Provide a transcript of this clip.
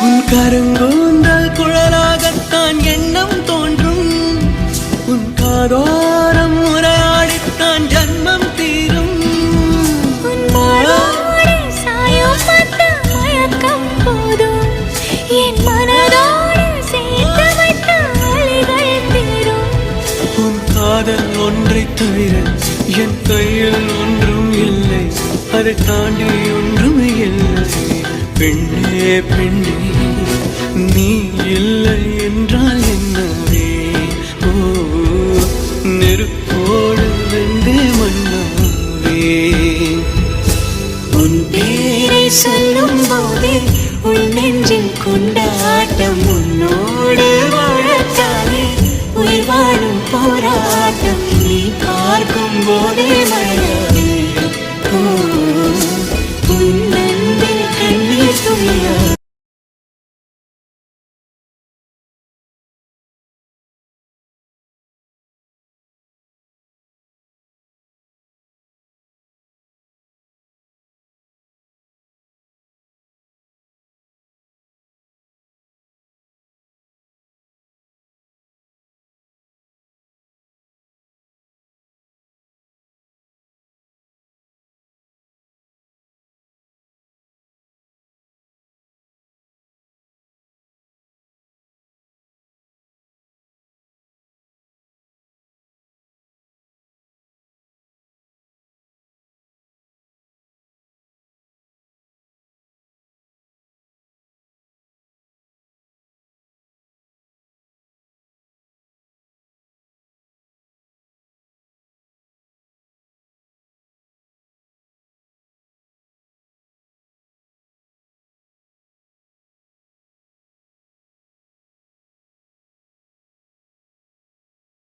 உன் கருங்கூந்தல் குழலாகத்தான் எண்ணம் தோன்றும். உன் காதோரம் உரையாடித்தான் ஜன்மம் தீரும். என் மனதோடு சேர்த்து வைத்த அலைகள் தீரும். உன் காதல் ஒன்றை தவிர என் கையில் ஒன்றும் இல்லை, அதை தாண்டி ஒன்றும் இல்லை. பெண்ணே பெண்ணே நீ இல்லை என்றால் என்னவே? ஓ நெருப்போடு வெந்தே மண்ணாவே. உன் பேரை சொல்லும் போதே உன் நெஞ்சில் கொண்டாட்டம். உன்னோடு வாழத்தானே உயிர் வாழும் போராட்டம். நீ பார்க்கும் போதே மழை